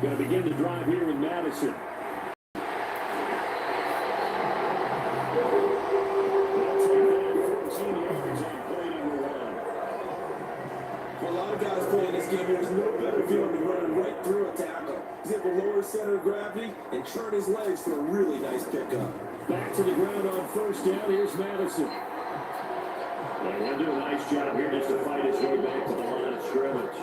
Going to begin the drive here with Madison. A lot of guys playing this game, there's no better feeling than running right through a tackle. He's able to lower center of gravity and turn his legs for a really nice pickup. Back to the ground on first down. Here's Madison. And he'll do a nice job here just to fight his way back to the line of scrimmage.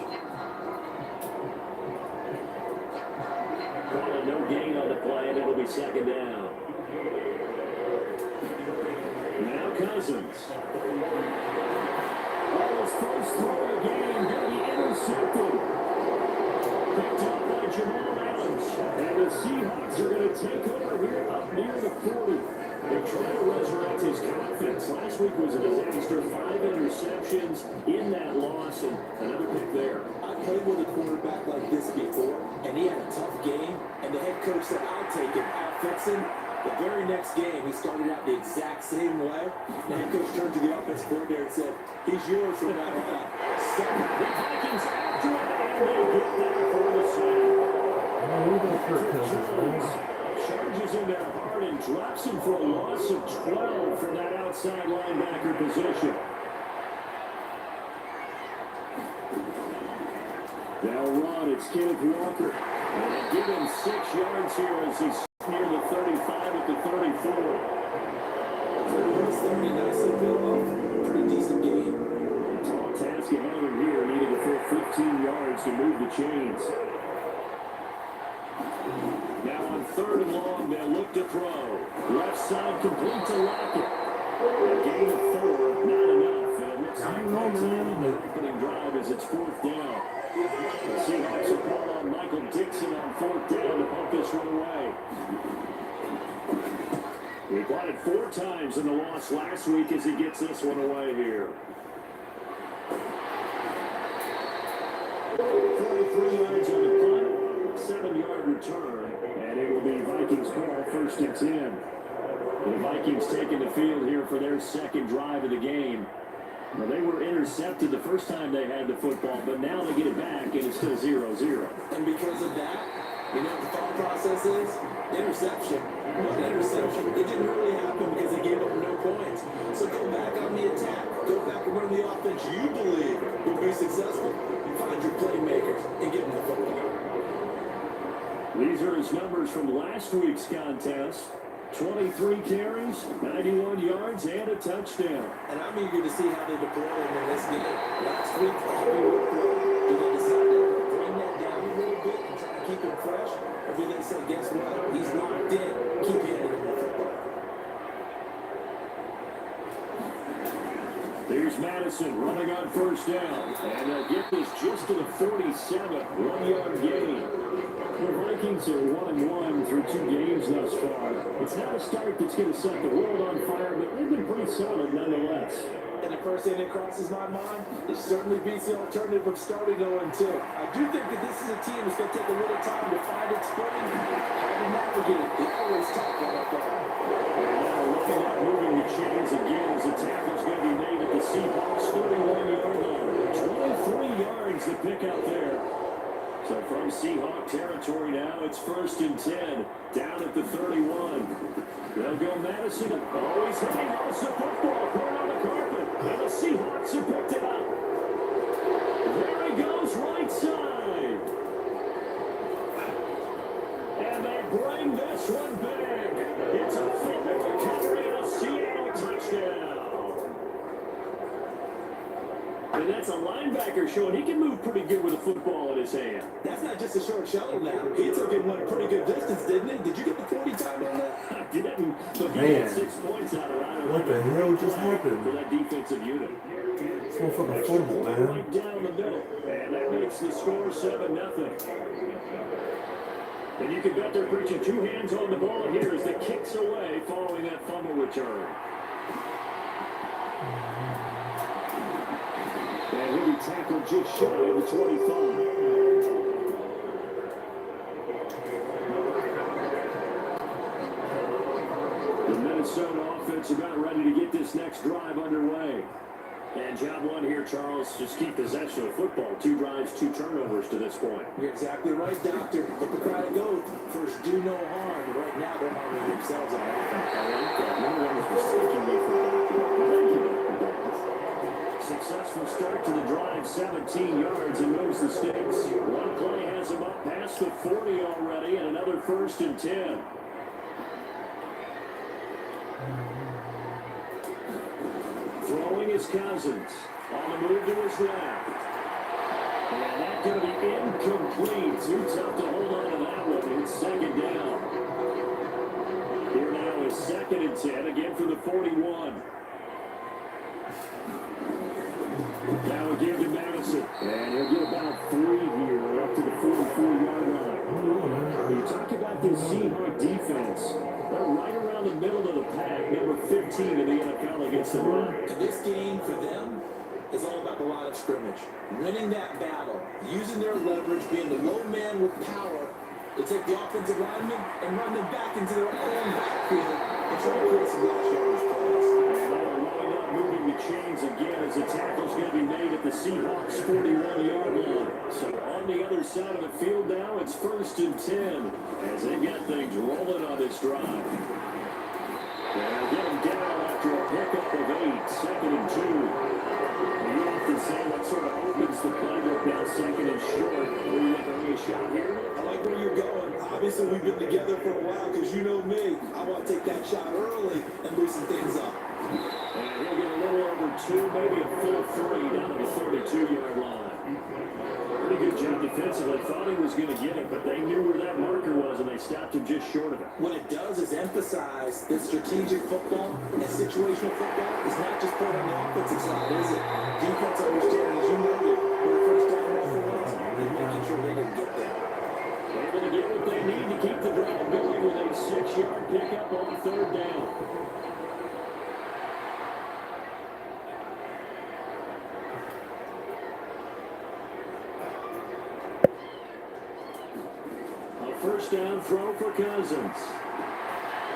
Calling no gain on the play, and it'll be second down. Now Cousins. His first throw of the game, going to be intercepted. Picked up by Jamal Adams. And the Seahawks are going to take over here up near the 40. They're trying to resurrect his confidence. Last week was a disaster. 5 interceptions in that loss, and another pick there. I played with a quarterback like this before, and he had a tough game, and the head coach said, I'll take it, I'll fix him. The very next game, he started out the exact same way. The head coach turned to the offensive coordinator and said, he's yours from now on. The Vikings after it, and they get that for the sack. Charges in their heart and drops him for a loss of 12 from that outside linebacker position. They'll run. It's Kenneth Walker. And they give him 6 yards here as he's near the 35 at the 34. Pretty decent game. Tall task ahead of him here. Needed a full 15 yards to move the chains. Now on 3rd and long, they'll look to throw. Left side complete to Lockett. A gain of 4, not enough. And it looks like the opening drive as it's 4th down. The Seahawks will call on Michael Dixon on 4th down to pump this one away. He got it 4 times in the loss last week as he gets this one away here. 43 yards on the punt, 7-yard return, and it will be Vikings ball, 1st and 10. The Vikings taking the field here for their 2nd drive of the game. Well, they were intercepted the first time they had the football, but now they get it back, and it's still 0-0. And because of that, you know what the thought process is? Interception. One interception. It didn't really happen because they gave up no points. So go back on the attack. Go back and run the offense you believe will be successful. Find your playmakers and give them the football. These are his numbers from last week's contest. 23 carries, 91 yards, and a touchdown. And I'm eager to see how they deploy him in this game. Last week, heavy workload. Do they decide to bring that down a little bit and try to keep him fresh? Or do they say, guess what? He's locked in. Keep handing him the football. Here's Madison running on 1st down. And they'll get this just to the 47. 1-yard gain. The Vikings are 1-1 through 2 games thus far. It's not a start that's going to set the world on fire, but they've been pretty solid nonetheless. And the first thing that crosses my mind, it certainly beats the alternative of starting 0-2. I do think that this is a team that's going to take a little time to find its footing, how to navigate it. It's always tough on that ball. And now looking at moving the chains again as the tackle's going to be made at the Seahawks 31-yard line. 23 yards to pick out there. So from Seahawk territory now, it's 1st and 10, down at the 31. They'll go Madison, always hitting most of the football, put on the carpet, and the Seahawks have picked it up. There he goes, right side. And they bring this one back. It's a fumble recovery and a Seattle touchdown. And that's a linebacker showing he can move pretty good with a football in his hand. That's not just a short shuttle now. He took it one pretty good distance, didn't he? Did you get the 40 time on that? I didn't. So he Man. got 6 points out of it. What the hell just happened? For that defensive unit. It's more fucking football, man. Right down the middle. And that makes the score 7-0. And you can bet they're preaching 2 hands on the ball here as the kicks away following that fumble return. And he'll be tackled just shy of the 25. The Minnesota offense about ready to get this next drive underway. And job one here, Charles, just keep possession of football. 2 drives, 2 turnovers to this point. You're exactly right, Doctor. Hippocratic oath. First, do no harm. Right now, they're harming themselves on offense. I like that. No one was mistaking me for that. Successful start to the drive, 17 yards, and moves the sticks. One play has him up past the 40 already, and another 1st and 10. Throwing his Cousins. On the move to his left. And that's going to be incomplete. Too tough to hold on to that one. It's 2nd down. Here now is 2nd and 10, again for the 41. Now again to Madison. And he'll get about 3 here, up to the 44-yard line. You talk about this Seahawks defense. They're right around the middle of the pack, number 15 in the NFL against the run. And this game for them is all about the line of scrimmage. Winning that battle, using their leverage, being the low man with power to take the offensive linemen and run them back into their own backfield and try to create some last yardage plays. And they're lining up, moving the chains again as the tackle's going to be made at the Seahawks 41-yard line. So on the other side of the field now, it's 1st and 10 as they get things rolling on this drive. And get him down after a pickup of 8, 2nd and 2. You often say what sort of opens the playbook now, 2nd and short. What do you think, are you a shot here? I like where you're going. Obviously, we've been together for a while because you know me. I want to take that shot early and loosen things up. And he'll get a little over 2, maybe a full 3 down to the 32-yard line. Pretty good job defensively. Thought he was going to get it, but they knew where that marker was, and they stopped him just short of it. What it does is emphasize that strategic football and situational football is not just played on the offensive side, is it? Defense understanding, as you noted, when the first down offer was, and making sure they didn't get there. Able to get what they need to keep the drive going with a 6-yard pickup on 3rd down. First down throw for Cousins.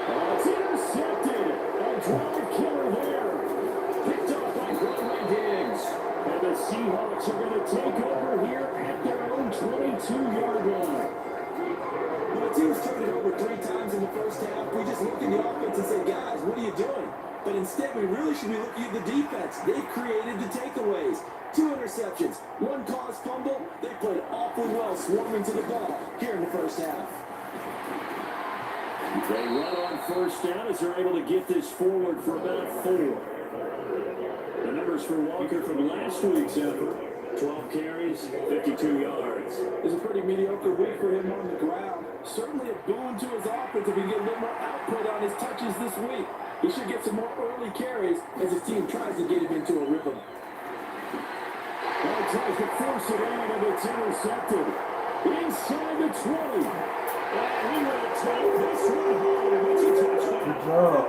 Oh, it's intercepted. A drive killer there. Picked off by Broadway Diggs. And the Seahawks are going to take over here at their own 22-yard line. When the team's turned it over 3 times in the first half, we just look at the offense and say, guys, what are you doing? But instead, we really should be looking at the defense. They created the takeaways. 2 interceptions, 1 caused fumble. They played awfully well swarming to the ball here in the first half. They run on 1st down as they're able to get this forward for about 4. The numbers for Walker from last week's effort, 12 carries, 52 yards. It was a pretty mediocre week for him on the ground. Certainly a boon to his offense if he can get a little more output on his touches this week. He should get some more early carries as his team tries to get him into a rhythm. Well, tries to force it in, and it's intercepted. Inside the 20. And he will take this one home. It's a touchdown. Good job.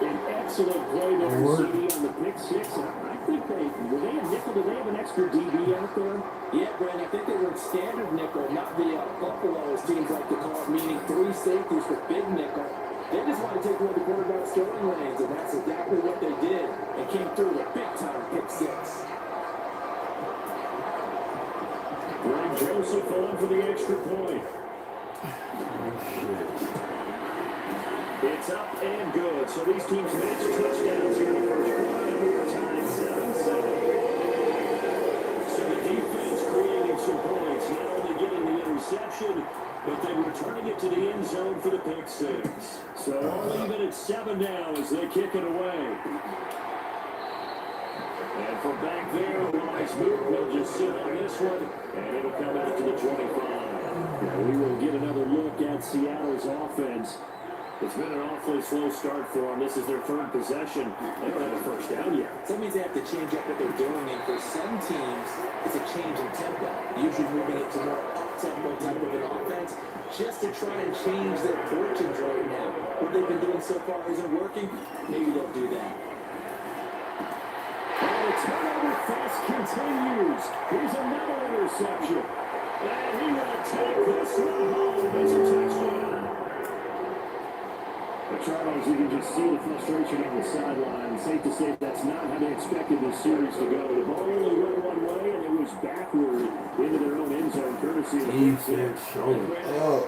An excellent play there, CD on the pick 6. I think were they a nickel? Did they have an extra DB out there? Yeah, Brandon, I think they were standard nickel, not the Buffalo, as teams like to call it, meaning 3 safeties for big nickel. They just want to take away the quarterback's throwing lanes, and that's exactly what they did, and came through with a big-time pick 6. Greg Joseph on for the extra point. It's up and good. So these teams match touchdowns here in the first quarter. Tied 7-7. So the defense creating some points, not only getting the interception, but then returning it to the end zone for the pick 6. So all even at 7 now as they kick it away. And from back there, Wise move will just sit on this one, and it'll come out to the 25. Now we will get another look at Seattle's offense. It's been an awfully slow start for them. This is their 3rd possession. They don't have a first down yet. So that means they have to change up what they're doing, and for some teams, it's a change in tempo. Usually moving it to more up-tempo type of an offense, just to try and change their fortunes right now. What they've been doing so far isn't working. Maybe they'll do that. And the turnover fast continues. Here's another interception. And he will take this one home. It's a touchdown. Charles, you can just see the frustration on the sideline. Safe to say that's not how they expected this series to go. The ball only went one way, and it was backward into their own end zone, courtesy of the Defense showing up.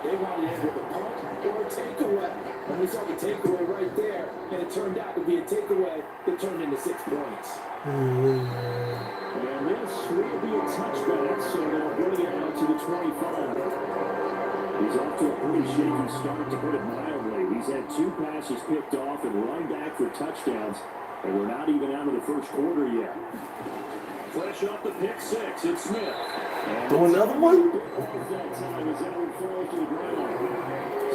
They wanted it with a punt or a takeaway. And we saw the takeaway right there, and it turned out to be a takeaway that turned into 6 points. And this will be a touchback, so they'll bring it out to the 25. He's off to a pretty shaky start, to put it mildly. He's had 2 passes picked off and run back for touchdowns, and we're not even out of the first quarter yet. Fresh off the pick 6, it's Smith. Throw another one? That time as that one falls to the ground.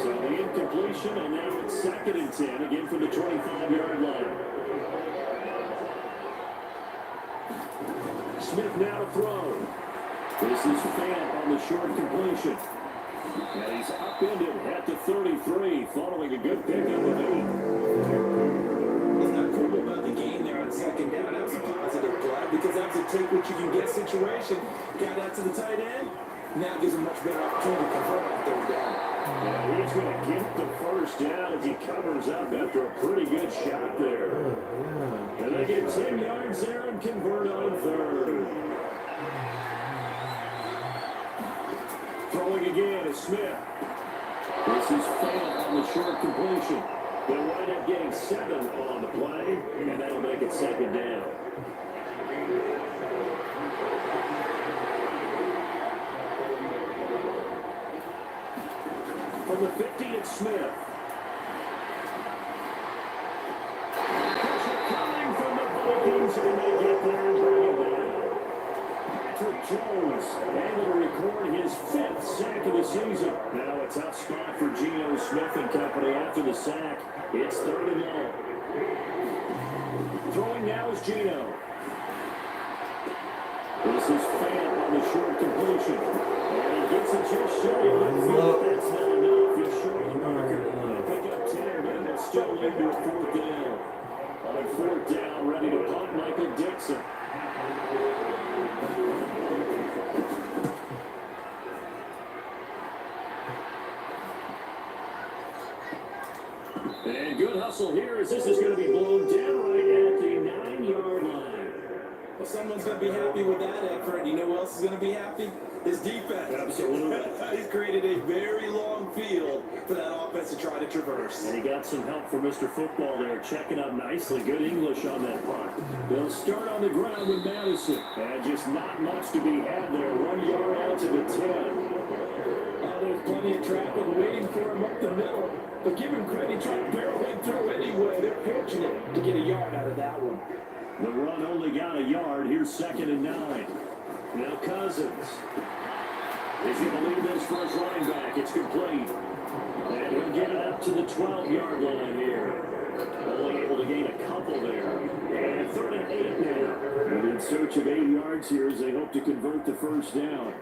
So the incompletion, and now it's 2nd and 10, again from the 25-yard line. Smith now to throw. This is Fant on the short completion. And he's upended at the 33, following a good pickup of 8. What's not cool about the game there on 2nd down? That was a positive play because that was a take what you can get situation. Got out to the tight end. Now gives him much better opportunity to convert on 3rd down. Yeah, he's going to get the first down as he covers up after a pretty good shot there. And they get 10 yards there and convert on 3rd. Throwing again is Smith. This is Fant on the short completion. They'll wind up getting 7 on the play, and that'll make it 2nd down. From the 50, it's Smith. Pressure coming from the Vikings, and they get there and bring it down. Patrick Jones able to record his 5th sack of the season. Now a tough spot for Geno Smith and company after the sack. It's 3rd and long. Throwing now is Geno. This is Fant on the short completion. And he gets it just shy of midfield. That's not enough. He's short of the marker. Pick up 10, and they'll still lead to a 4th down. On 4th down, ready to punt Michael Dixon. And good hustle here as this is going to be blown down right at the 9-yard line. Well, someone's going to be happy with that effort. You know who else is going to be happy? His defense. Absolutely. He's created a very long field for that offense to try to traverse. And he got some help from Mr. Football there, checking up nicely. Good English on that punt. They'll start on the ground with Madison. And just not much to be had there. 1 yard out to the 10. There's plenty of traffic waiting for him up the middle. But give him credit, he tried to barrel in through anyway. They're fortunate to get a yard out of that one. The run only got a yard. Here's 2nd and 9. Now Cousins. He's going to lead this for his running back. It's complete. And he'll get it up to the 12-yard line here. Only able to gain a couple there. And 3rd and 8 now. And in search of 8 yards here as they hope to convert the first down.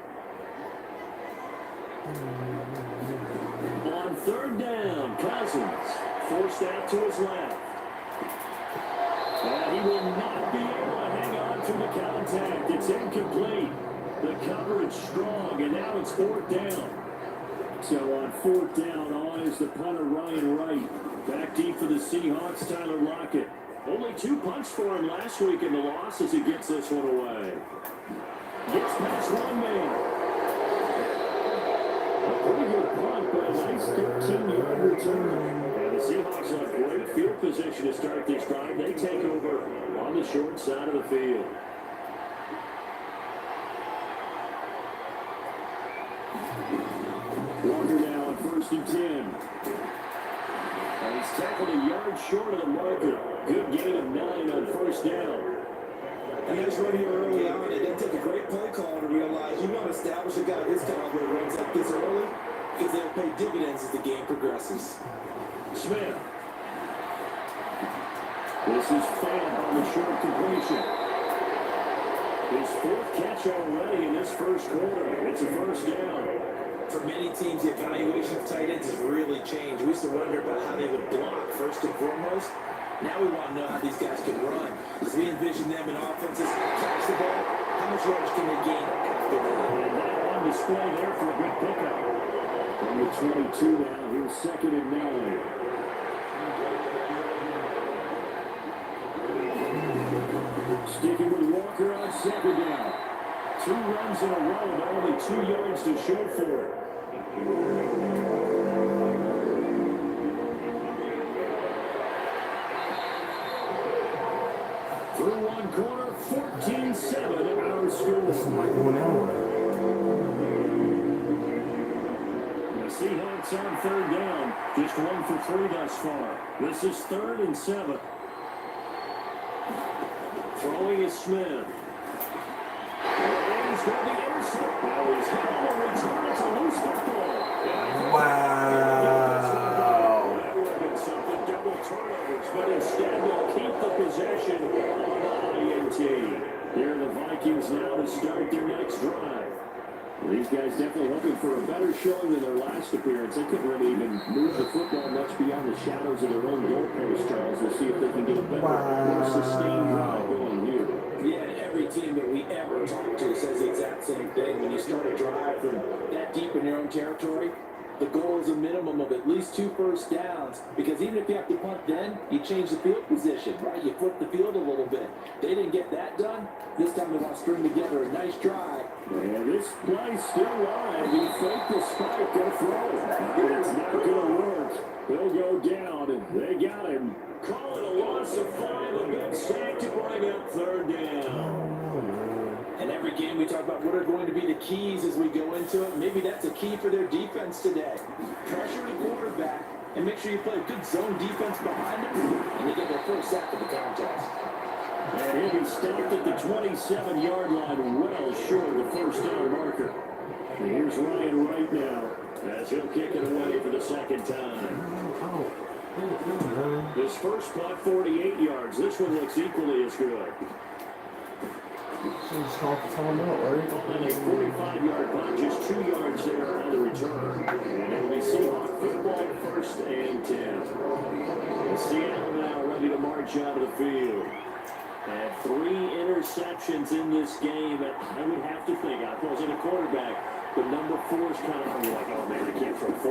On 3rd down, Cousins forced out to his left. And he will not be able to hang on to the contact. It's incomplete. The coverage strong, and now it's 4th down. So on 4th down, on is the punter Ryan Wright. Back deep for the Seahawks, Tyler Lockett. Only 2 punts for him last week in the loss as he gets this one away. Gets past one man. A pretty good punt, but a nice 13-yard return. And the Seahawks have great field position to start this drive. They take over on the short side of the field. Walker now on 1st and 10. And he's tackled a yard short of the marker. Good gain of 9 on 1st down. And that's right here early on. It didn't take a great play call to realize you want to establish a guy this caliber who runs like this early because they'll pay dividends as the game progresses. Smith. This is Fant on the short completion. His 4th catch already in this first quarter. It's a first down. For many teams, the evaluation of tight ends has really changed. We used to wonder about how they would block first and foremost. Now we want to know how these guys can run. As we envision them in offenses, catch the ball, how much yards can they gain after that? And that on display there for a good pickup. From the 22 now, here's 2nd and 9. Sticking with Walker on 2nd down. 2 runs in a row, and only 2 yards to show for it. Through one corner, 14-7 our score. This is like going out. The Seahawks on 3rd down. Just 1 for 3 thus far. This is 3rd and 7. Throwing is Smith. And he's going to be intercepted. Now he's got a return. It's a loose football. Wow. That would have been something. Double turnovers, but instead they'll keep the possession on the INT. Here are the Vikings now to start their next drive. Well, these guys definitely hoping for a better showing than their last appearance. They couldn't really even move the football much beyond the shadows of their own goalpost, Charles. We'll see if they can get a better, more sustained drive going here. Yeah, and every team that we ever talk to says the exact same thing. When you start a drive from that deep in your own territory, the goal is a minimum of at least 2 first downs, because even if you have to punt then, you change the field position, right? You flip the field a little bit. They didn't get that done. This time they want to string together a nice drive. And this play's still live. He faked the spike and throw. But it's not going to work. He'll go down, and they got him. Call it a loss of 5. A big sack to bring up 3rd down. And every game we talk about what are going to be the keys as we go into it. Maybe that's a key for their defense today. Pressure the quarterback and make sure you play a good zone defense behind them, and they get their first sack of the contest. And he'll be stopped at the 27-yard line, well short of the first down marker. And here's Ryan right now as he'll kick it away for the 2nd time. His first punt, 48 yards. This one looks equally as good. Just call for time out, right? And a 45-yard punt, just 2 yards there on the return. And it'll be Seahawks football, 1st and 10. Seattle now ready to march out of the field. And 3 interceptions in this game. I would have to think, I wasn't a quarterback, but number 4 is kind of like, oh man, I can't throw 4.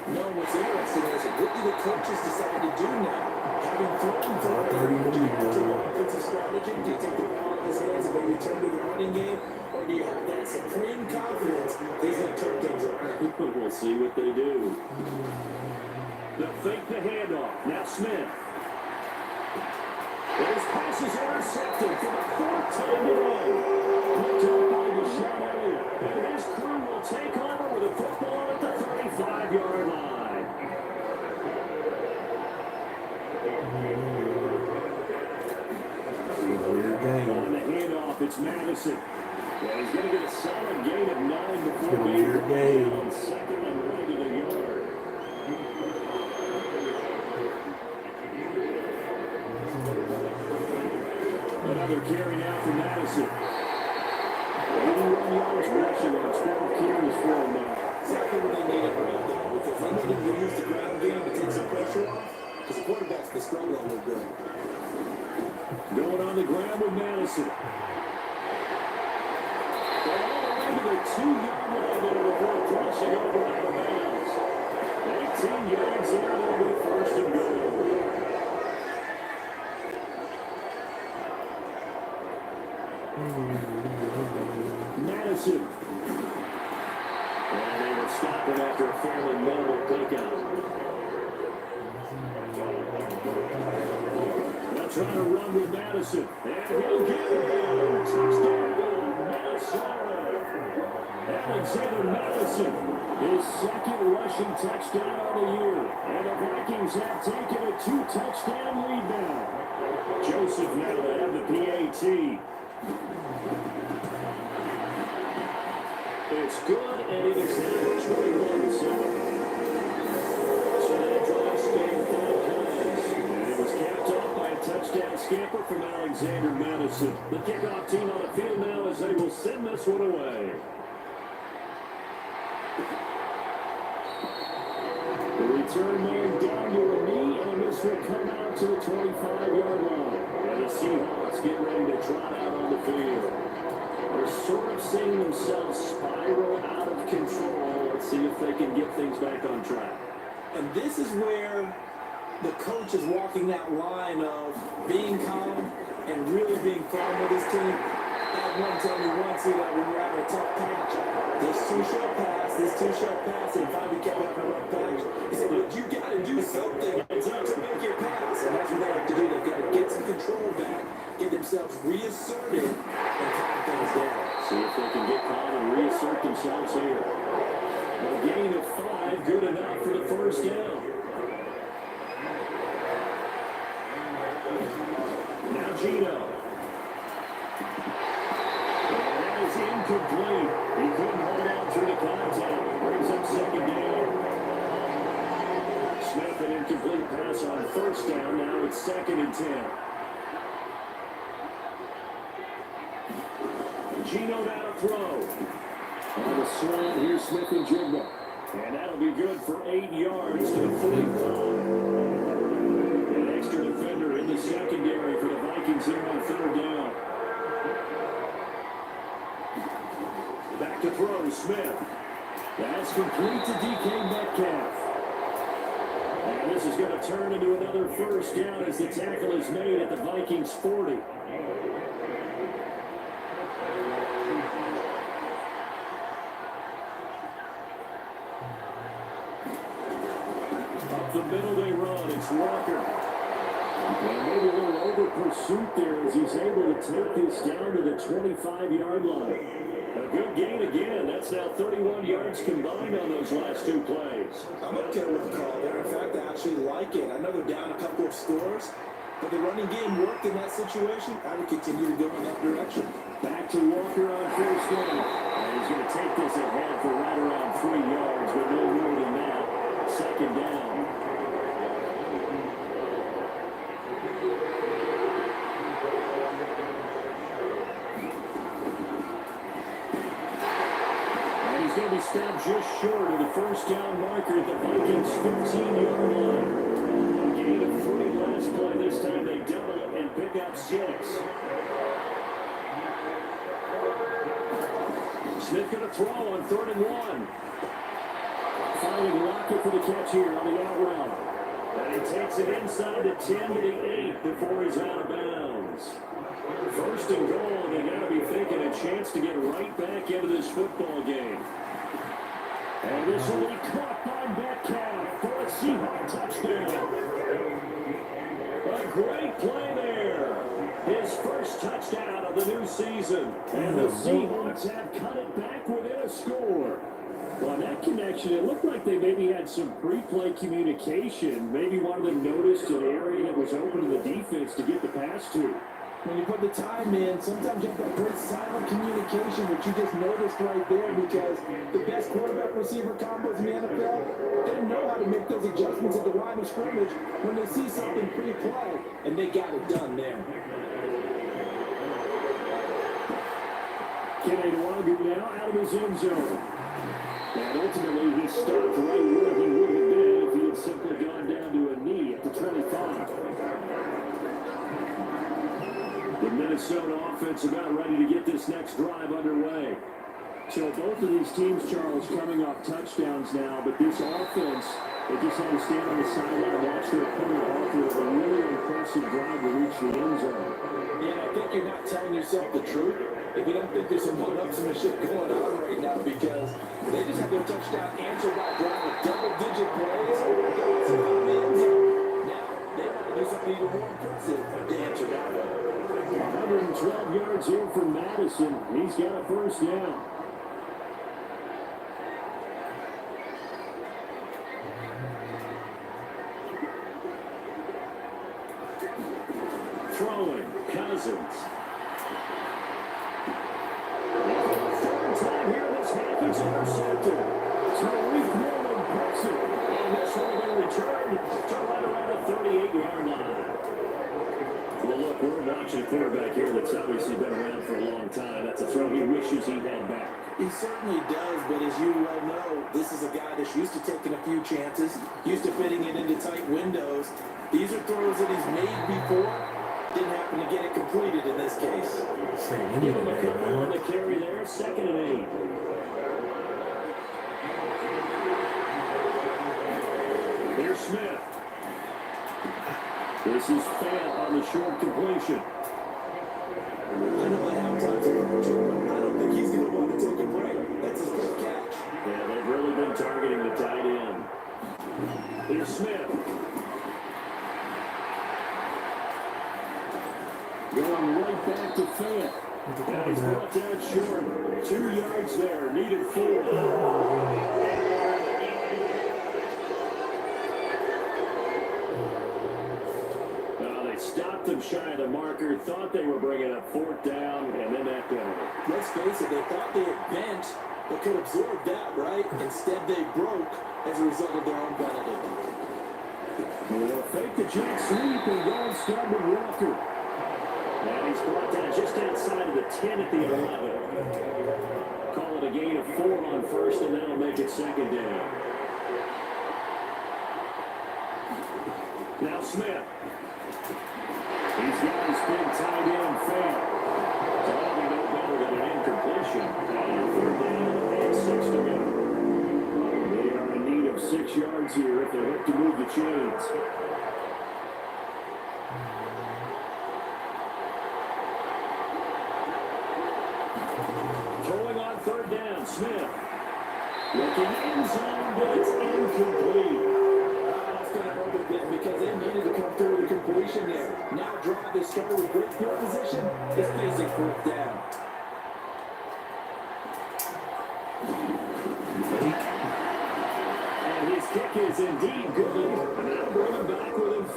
No, what's interesting is what do the coaches decide to do now? Having thrown for it, do you have to run offensive strategy? Do you take the ball out of his hands and maybe return to the running game? Or do you have that supreme confidence that he's going to turn things around? We'll see what they do. They'll fake the handoff. Now Smith. His pass is intercepted for the 4th time in a row. Picked up by Deshaun Elliott. And his crew will take over with a football at the 35-yard line. On the handoff, it's Madison. Well, he's going to get a solid gain of 9 before being on 2nd and right of the yard. Another carry now for Madison. 81 yards rushing on 12 carries for him now. Exactly what they needed right there. With the running game, they use the ground game to take some pressure off, because the quarterback's been struggling a little bit. Going on the ground with Madison. All the way to the 2-yard line there before crossing over out of bounds. 18 yards there, they'll be 1st and goal. Madison. And they will stop it after a fairly minimal pickup. They'll try to run with Madison. And he'll get it. Touchdown, Minnesota. Alexander Madison, his 2nd rushing touchdown of the year. And the Vikings have taken a 2-touchdown lead now. Joseph now to have the PAT. It's good, and it is now 21-7. So that drive stayed 5 plays. And it was capped off by a touchdown scamper from Alexander Madison. The kickoff team on the field now as they will send this one away. The return man down to a knee and And this will come out to the 25-yard line. And the Seahawks get ready to trot out on the field. They're sort of seeing themselves spiral out of control. Let's see if they can get things back on track. And this is where the coach is walking that line of being calm and really being firm with his team. I had one tell me once that when you're having a tough patch, this too shall pass, and finally kept having a rough patch. He said, but you got to do something to make your pass. And that's what they have to do. They've got to get some control back, get themselves reasserted, and calm things down. See if they can get calm and reassert themselves here. A gain of 5, good enough for the first down. Now Gino. And that is incomplete. He couldn't hold on through the contact. Brings up second down. Smith, an incomplete pass on first down. Now it's 2nd and 10. Gino now to throw. On the slant, here's Smith and Jigba. And that'll be good for 8 yards to the 45. An extra defender in the secondary for the Vikings here on 3rd down. Back to throw, Smith. That's complete to DK Metcalf. And this is going to turn into another first down as the tackle is made at the Vikings 40. Up the middle they run. It's Walker. And maybe a little over pursuit there as he's able to take this down to the 25-yard line. A good gain again. That's now 31 yards combined on those last 2 plays. I'm okay with the call there. In fact, I actually like it. I know they're down a couple of scores, but the running game worked in that situation. I would continue to go in that direction. Back to Walker on first down. And he's going to take this ahead for right around 3 yards, but no more than that. 2nd down. And he's going to be stopped just short of the first down marker at the Vikings' 15-yard line. A gain of 3 last play. This time they double it and pick up 6. Smith going to throw on 3rd and 1. Finding Lockett for the catch here on the out route. And he takes it inside the 10 to the 8 before he's out of bounds. 1st and goal, and they got to be thinking a chance to get right back into this football game. And this will be caught by Metcalf for a Seahawks touchdown. A great play there. His first touchdown of the new season. And the Seahawks have cut it back within a score. Well, on that connection, it looked like they maybe had some pre-play communication. Maybe one of them noticed an area that was open to the defense to get the pass to. When you put the time in, sometimes you have that great silent communication, which you just noticed right there, because the best quarterback-receiver combos in the NFL, they know how to make those adjustments at the line of scrimmage when they see something pre-play, and they got it done there. Kenny Nwagu now out of his end zone. And ultimately, he stopped right where he would have been if he had simply gone down to a knee at the 25. The Minnesota offense about ready to get this next drive underway. So both of these teams, Charles, coming off touchdowns now, but this offense, they just had to stand on the sideline and watch their opponent offer a really impressive drive to reach the end zone. Yeah, I think you're not telling yourself the truth if you don't think there's some one-upsmanship going on right now, because they just have their touchdown answered by a drive with double-digit plays. Now, they want to do something even more impressive to answer that way. 112 yards here from Madison. He's got a first down. Throwing, Cousins. Third time here, this half is intercepted. Tariq Woolen breaks it. And this one will return to right around the 38-yard line. Well, look, we're watching a quarterback here that's obviously been around for a long time. That's a throw he wishes he had back. He certainly does, but as you well know, this is a guy that's used to taking a few chances, used to fitting it into tight windows. These are throws that he's made before. Didn't happen to get it completed in this case. Give him a couple on the carry there, 2nd and 8. Here's Smith. This is Fant on the short completion. I know at halftime, I don't think he's going to want to take a break. That's his first catch. Yeah, they've really been targeting the tight end. Here's Smith. Going right back to Fant. And he's brought down short. 2 yards there, needed 4. Stopped them shy of the marker, thought they were bringing up 4th down, and then that penalty. Let's face it, they thought they had bent, but could absorb that, right? Instead, they broke as a result of their own penalty. They'll fake the jet sweep and go and start with Walker. And he's brought down just outside of the 10 at the 11. Call it a gain of 4 on 1st, and that'll make it 2nd down. Now Smith. He's got his big tight end Fant. So that'll be no better than an incompletion. And 3rd down and 6 to go. They are in need of 6 yards here if they hope to move the chains. Throwing on 3rd down, Smith. Looking end zone, but it's incomplete. Because they needed to come through the completion there. Now drive is started with great field position. It's facing 4th down. And his kick is indeed good. And that'll bring him back within 4.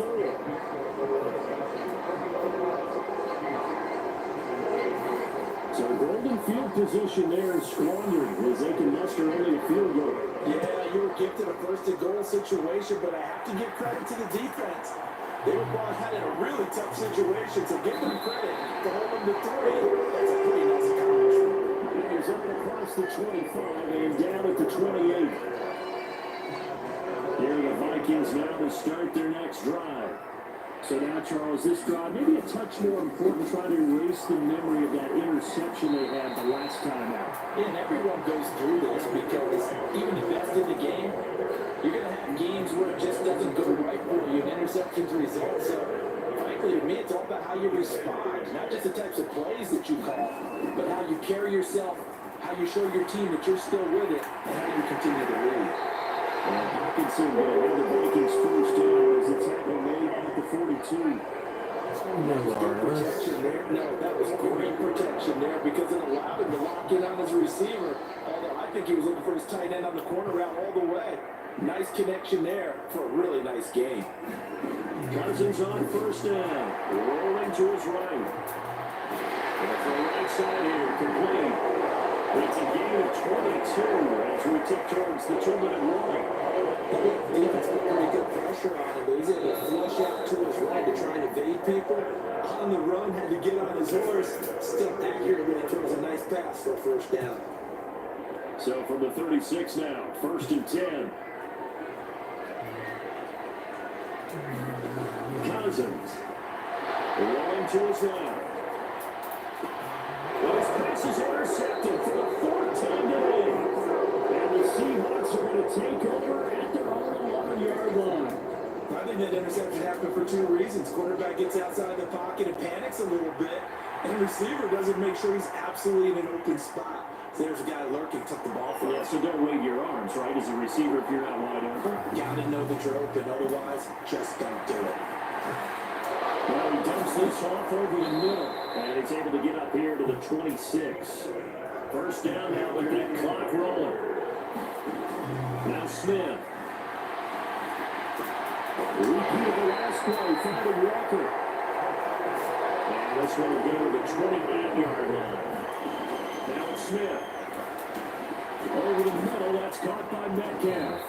So golden field position there is squandered as they can muster only a field goal. Yeah, you were gifted a 1st-and-goal situation, but I have to give credit to the defense. They were brought out in a really tough situation, so give them credit to hold them to 3. That's a pretty nice accomplishment. He's up across the 25 and down at the 28. Here are the Vikings now to start their next drive. So now, Charles, this drive maybe a touch more important, trying to erase the memory of that interception they had the last time out. Yeah, and everyone goes through this because even the best in the game, you're going to have games where it just doesn't go right for you, and interceptions result. So, frankly, to me, it's all about how you respond, not just the types of plays that you call, but how you carry yourself, how you show your team that you're still with it, and how you continue to lead. And Hawkinson will have the Vikings first down as the tackle made at the 42. Protection there. No, that was great protection there because it allowed him to lock in on his receiver. Although I think he was looking for his tight end on the corner route all the way. Nice connection there for a really nice game. Cousins on 1st down. Rolling to his right. And from the right side here, complete. It's a gain of 22 as we tip towards the 2-minute warning. The defense put pretty good pressure on him, but he's able to flush out to his right to try and evade people. On the run, had to get on his horse. Still accurate when he throws a nice pass for a 1st down. So from the 36 now, 1st and 10. Cousins. Rolling to his left. Those passes intercepted for the 4th time today. And the Seahawks are going to take over at their own 11-yard line. I think that interception happened for 2 reasons. Quarterback gets outside the pocket and panics a little bit, and the receiver doesn't make sure he's absolutely in an open spot. So there's a guy lurking, took the ball from Yeah, so don't wave your arms, right, as a receiver if you're not wide open. Gotta know that you're open, otherwise, just don't do it. Well, he dumps this off over the middle, and he's able to get up here to the 26. 1st down now with that clock rolling. Now Smith. Repeat of the last play, finding Walker. And this one will go to the 28-yard line. Now it's Smith. Over the middle, that's caught by Metcalf.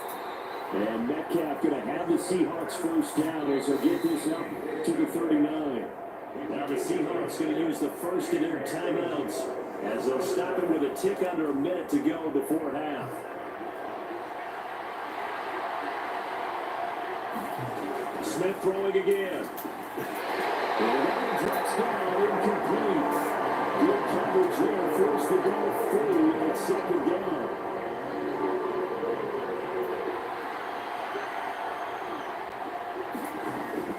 And Metcalf going to have the Seahawks 1st down as they get this up to the 39. Now the Seahawks going to use the first of their timeouts as they'll stop it with a tick under a minute to go before half. Smith throwing again. And that drops down, incomplete. Good coverage there, forced the ball free, and it's second down.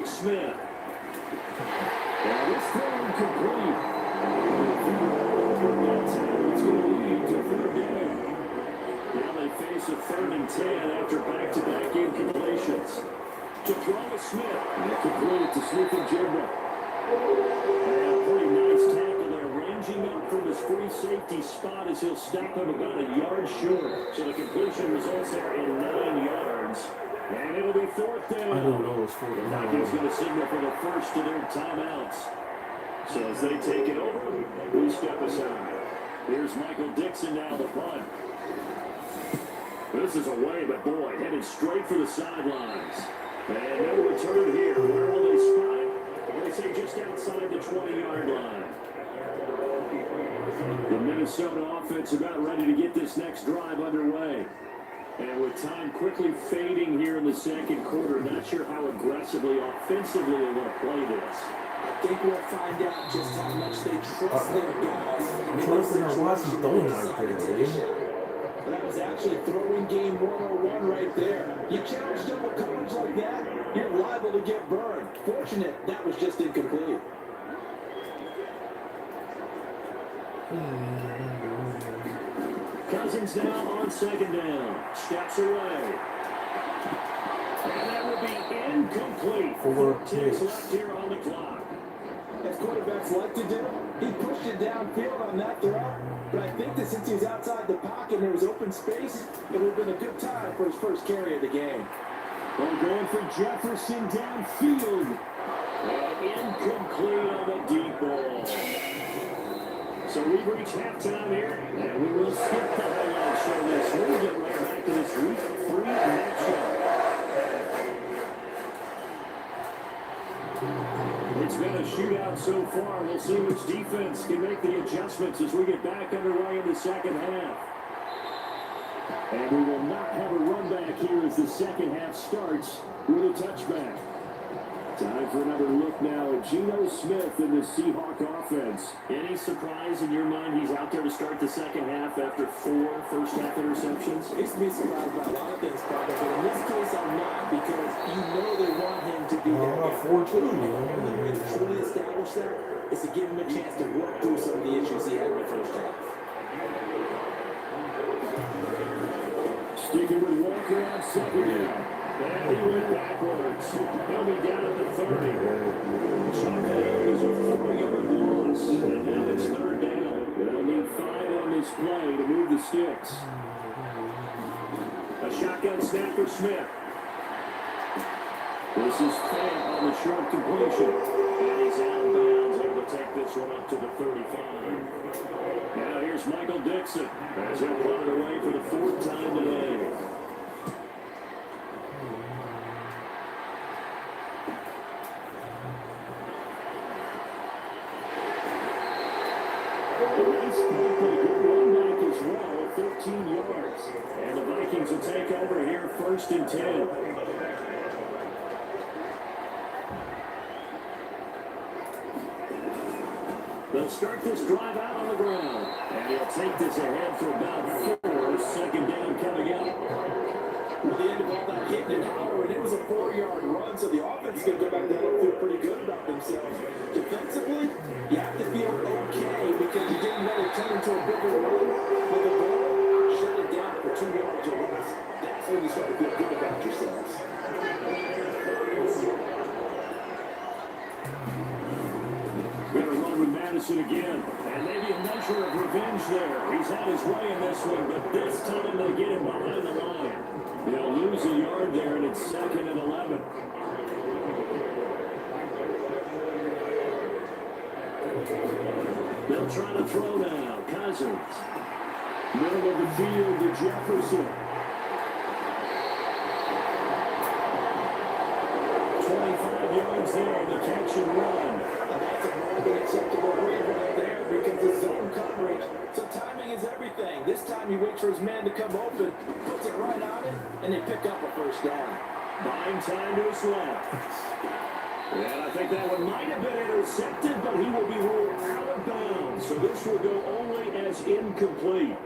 Smith. And this throw incomplete. It's going to lead to third down. Now they face a 3rd and 10 after back-to-back incompletions. To throw to Smith. And complete to Smith and Jigba. And a pretty nice tackle there, ranging up from his free safety spot as he'll stop him about a yard short. So the completion results there in 9 yards. And it'll be 4th down. I don't know what's 4th down. Vikings going to signal for the first of their timeouts. So as they take it over, we step aside. Here's Michael Dixon now, the punt. This is away, but boy, headed straight for the sidelines. And no return here. Where will they spot it? They say just outside the 20-yard line. The Minnesota offense about ready to get this next drive underway. And with time quickly fading here in the second quarter, not sure how aggressively, offensively they want to play this. I think we'll find out just how much they trust their guys. Why is he throwing like that, dude? That was actually throwing game 101 right there. You challenge double coverage like that, you're liable to get burned. Fortunate that was just incomplete. Cousins now on second down. Steps away. And that will be incomplete. 4 Ticks picks. left here on the clock. As quarterbacks like to do, he pushed it downfield on that throw. But I think that since he was outside the pocket and there was open space, it would have been a good time for his first carry of the game. Well, going for Jefferson downfield. And incomplete on the deep ball. So we've reached halftime here, and we will skip the highlight show this. We'll get right back to this week 3 matchup. It's been a shootout so far. We'll see which defense can make the adjustments as we get back underway in the second half. And we will not have a run back here as the second half starts with a touchback. Time for another look now at Geno Smith in the Seahawks offense. Any surprise in your mind he's out there to start the second half after 4 first-half interceptions? Makes me surprised by a lot of things, probably, but in this case, I'm not, because you know they want him to be that guy. 4-2. And to truly establish that is to give him a chance to work through some of the issues he had in the first half. Sticking with Walker on second down. And he went backwards. He'll be down at the 30. Chalk that up as a 4-yard loss. And now it's 3rd down. They'll need 5 on this play to move the sticks. A shotgun snap for Smith. This is Fant on the short completion. And he's out of bounds, able to take this one up to the 35. Now here's Michael Dixon as he'll punt it away for the 4th time today. A nice punt, but a good run back as well, 13 yards. And the Vikings will take over here, 1st and 10. They'll start this drive out on the ground. And he'll take this ahead for about 4. Second down coming up. Well, the end of all that hitting and hollering, it was a 4-yard run, so the offense is going to go back there and feel pretty good about themselves. Defensively, you have to feel okay because you didn't let it turn into a bigger run. But the ball shut it down for 2 yards or less. That's when you start to feel good about yourselves. Going to run with Madison again. And maybe a measure of revenge there. He's had his way in this one, but this time they get him behind the line. They'll lose a yard there, and it's 2nd and 11. They'll try to throw now. Cousins. Middle of the field to Jefferson. 25 yards there on the catch and run. That's a more than acceptable read right there because the zone coverage. So timing is everything. This time he waits for his man to come open, puts it right on it, and they pick up a first down. Buying time to his left. And I think that one might have been intercepted, but he will be ruled out of bounds. So this will go only as incomplete.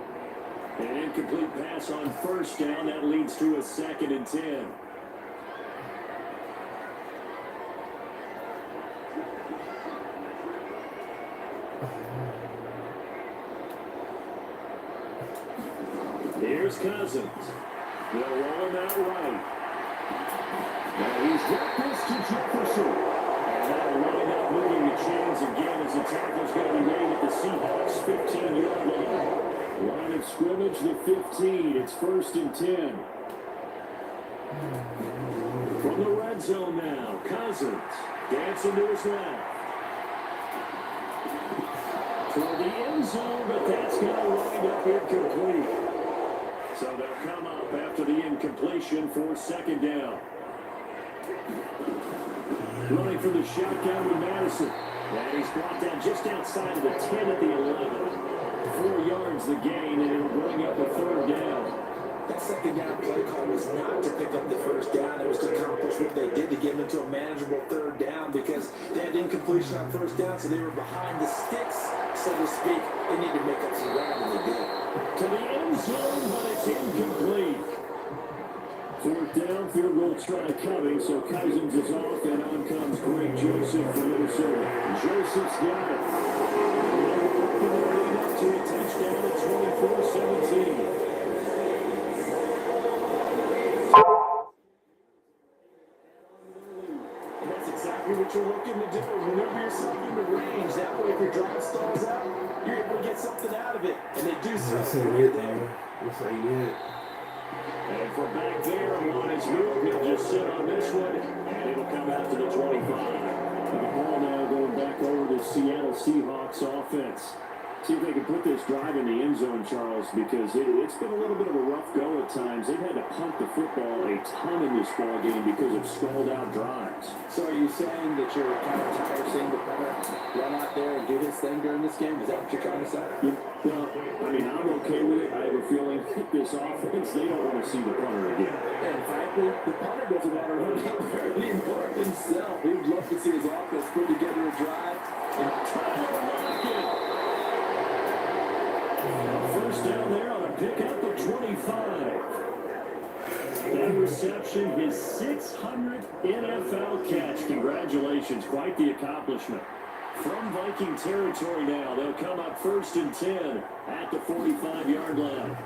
An incomplete pass on first down. That leads to a 2nd and 10. Here's Cousins. They'll roll him out right. Now he's got this to Jefferson. And that'll wind up moving the chains again as the tackle's going to be made at the Seahawks 15-yard line. Line of scrimmage, the 15. It's 1st and 10. From the red zone now, Cousins dancing to his left. For the end zone, but that's going to wind up incomplete. So they'll come up after the incompletion for 2nd down. Running from the shotgun with Madison. And he's brought down just outside of the 10 at the 11. 4 yards the gain, and it'll bring up a 3rd down. That 2nd down play call was not to pick up the first down. It was to accomplish what they did to get them into a manageable 3rd down because they had incompletion on first down, so they were behind the sticks, so to speak. They needed to make up some ground, and they did. To the end zone, but it's incomplete. 4th down, field goal try coming, so Cousins is off, and on comes Greg Joseph from Minnesota. Joseph's got it. Lead up to a touchdown at 24-17. And that's exactly what you're looking to do. Remember yourself in the range. That way, if your drive stalls out, you're able to get something out of it. And they do so. This ain't it, man. This ain't it. And from back there, on his move, he'll just sit on this one, and it'll come out to the 25. And the ball now going back over to Seattle Seahawks offense. See if they can put this drive in the end zone, Charles, because it's been a little bit of a rough go at times. They've had to punt the football a ton in this ball game because of stalled-out drives. So are you saying that you're kind of tired of seeing the punter run out there and do his thing during this game? Is that what you're trying to say? Well, I mean, I'm okay with it. I have a feeling this offense, they don't want to see the punter again. And frankly, the punter doesn't want to run out there anymore himself. He would love to see his offense put together a drive and try to knock it. First down there on a pickup of 25. That reception, his 600th NFL catch. Congratulations, quite the accomplishment. From Viking territory now, they'll come up 1st and 10 at the 45-yard line.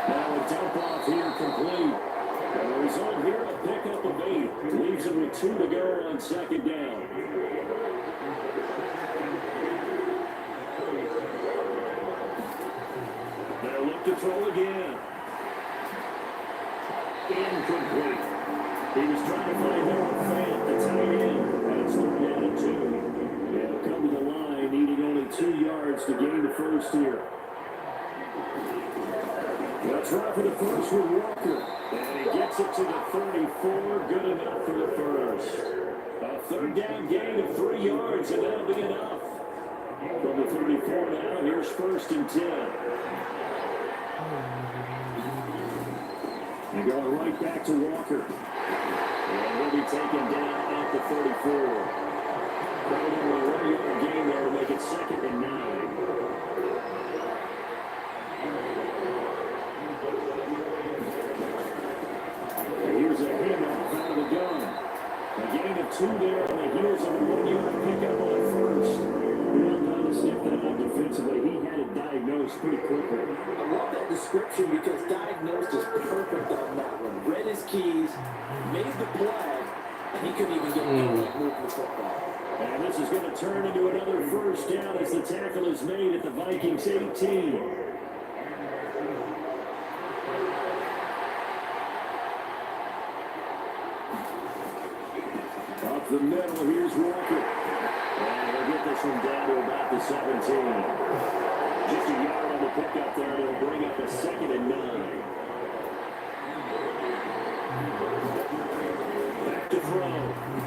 Now a dump off here complete. And the result here, a pickup of 8. Leaves him with 2 to go on 2nd down. They'll look to throw again. Incomplete. He was trying to find Noah Fant, the tight end, and it's 3rd down and 2. They'll come to the line, needing only 2 yards to gain the first here. Let's try for the first with Walker. And he gets it to the 34. Good enough for the first. A 3rd down gain of 3 yards, and that'll be enough. From the 34 now, here's 1st and 10. And going right back to Walker. And he'll be taken down at the 34. Probably a 1-yard gain there to make it 2nd and 9. And here's a handoff out of the gun. A gain of 2 there on the heels of a 1-yard pickup on first. Well done to step that up defensively. He had it diagnosed pretty quickly. I love that description because diagnosed is perfect on that one. Read his keys, made the play, and he couldn't even get moving the football. And this is going to turn into another 1st down as the tackle is made at the Vikings 18. Up the middle, here's Walker. And they'll get this one down to about the 17. Just a yard on the pickup there. It'll bring up a 2nd and 9.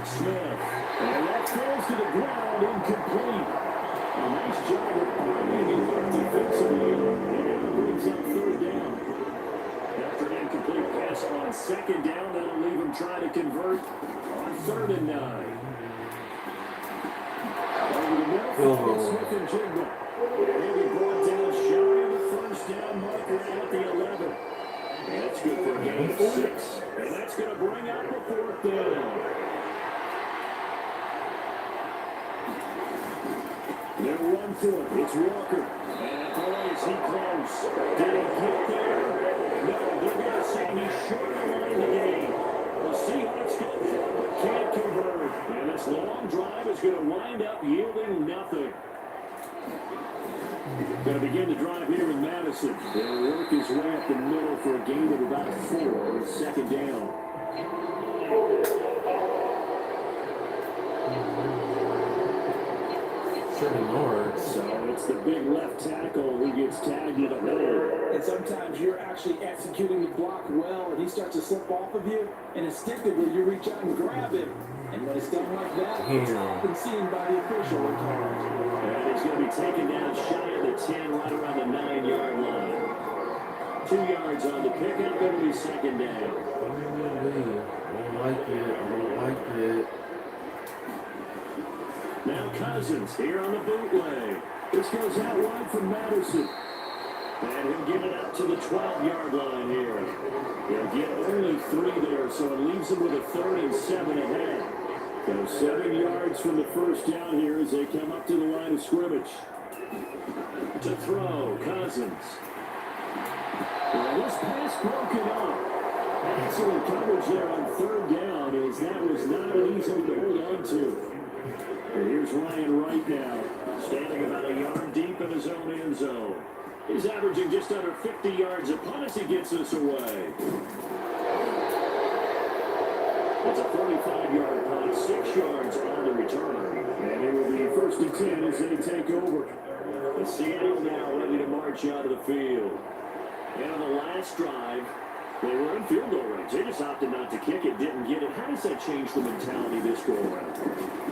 Smith. And that falls to the ground, incomplete. A nice job of bringing it up defensively. And it brings up third down. After an incomplete pass on second down, that'll leave him trying to convert on 3rd and 9. Over the middle, Smith and Jigba. He'll be brought down shy of the first down marker at the 11. And that's good for a gain of 6. And that's going to bring up a 4th down. They'll run for it. It's Walker. And boy, is he close. Did he get there? No, they're going to say he's short of the line of the game. The Seahawks go for it, but can't convert. And this long drive is going to wind up yielding nothing. Going to begin the drive here in Madison. They'll work his way up the middle for a gain of about 4. 2nd down. So it's the big left tackle who gets tagged in a hole. And sometimes you're actually executing the block well, and he starts to slip off of you, and instinctively you reach out and grab him. And when it's done like that, it's often seen by the official and called. And he's going to be taken down shy of the 10, right around the 9-yard line. 2 yards on the pickup, it'll be 2nd down. I don't like it. Now Cousins here on the bootleg. This goes out wide from Madison. And he'll get it up to the 12-yard line here. He'll get only 3 there, so it leaves him with a 3rd and 7 ahead. So 7 yards from the first down here as they come up to the line of scrimmage. To throw, Cousins. Well, this pass broken up. Excellent coverage there on 3rd down, as that was not an easy one to hold on to. And here's Ryan Wright now, standing about a yard deep in his own end zone. He's averaging just under 50 yards a punt as he gets this away. It's a 45-yard punt, 6 yards on the return. And it will be 1st and 10 as they take over. The Seattle now ready to march out of the field. And on the last drive, they were in field goal range. They just opted not to kick it, didn't get it. How does that change the mentality this go around?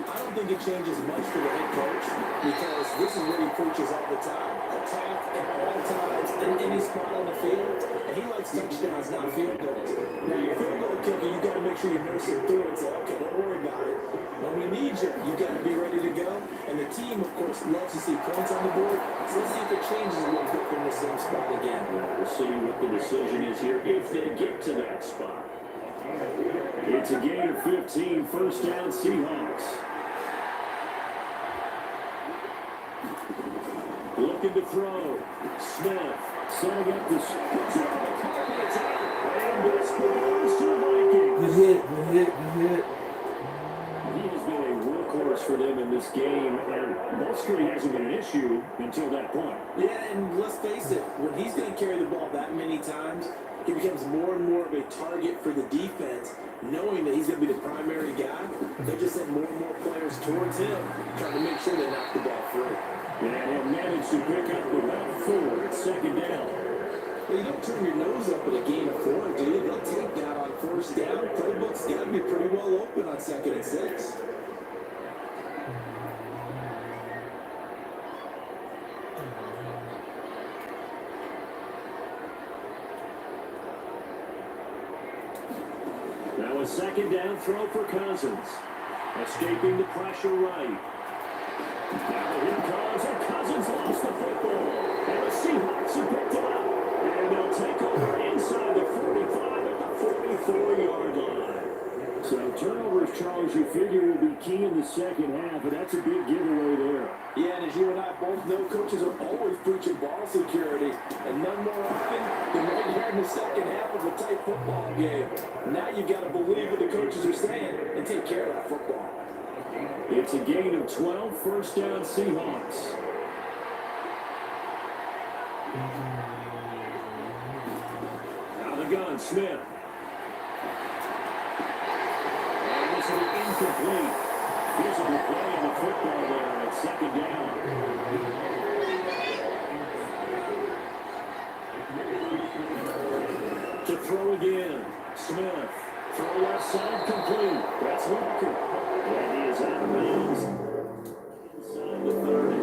I don't think it changes much for the head coach, because this is what he preaches all the time. Attack at all times in any spot on the field. And he likes touchdowns, not field goals. Now, your field goal kicker, you got to make sure you nurse it through and say, okay, don't worry about it. When we need you, you got to be ready to go. And the team, of course, loves to see points on the board. So let's see if it changes a little bit from the same spot again. We'll see what the decision is here if they get to that spot. It's a gain of 15, 1st down Seahawks. Looking to throw. Smith setting up the throw. And this belongs to the Vikings. Good hit. He has been a workhorse for them in this game, and mostly hasn't been an issue until that point. Yeah, and let's face it, when he's going to carry the ball that many times, he becomes more and more of a target for the defense, knowing that he's going to be the primary guy. They just send more and more players towards him, trying to make sure they knock the ball free. And he'll manage to pick up about 4 at 2nd down. Well, you don't turn your nose up at a gain of 4, do you? They'll take that on 1st down. Playbook's got to be pretty well open on 2nd and 6. Now a 2nd down throw for Cousins. Escaping the pressure right. Now here comes, and Cousins lost the football. And the Seahawks have picked it up. And they'll take over inside the 45 at the 44-yard line. So turnovers, Charles, you figure will be key in the second half, and that's a big giveaway there. Yeah, and as you and I both know, coaches are always preaching ball security, and none more often than right here in the second half of a tight football game. Now you got to believe what the coaches are saying and take care of that football. It's a gain of 12, 1st down Seahawks. Out of the gun, Smith. And this will be incomplete. Physical play in the football there at 2nd down. To throw again. Smith Throw left side complete. That's Walker. And he is out of bounds. Inside the 30.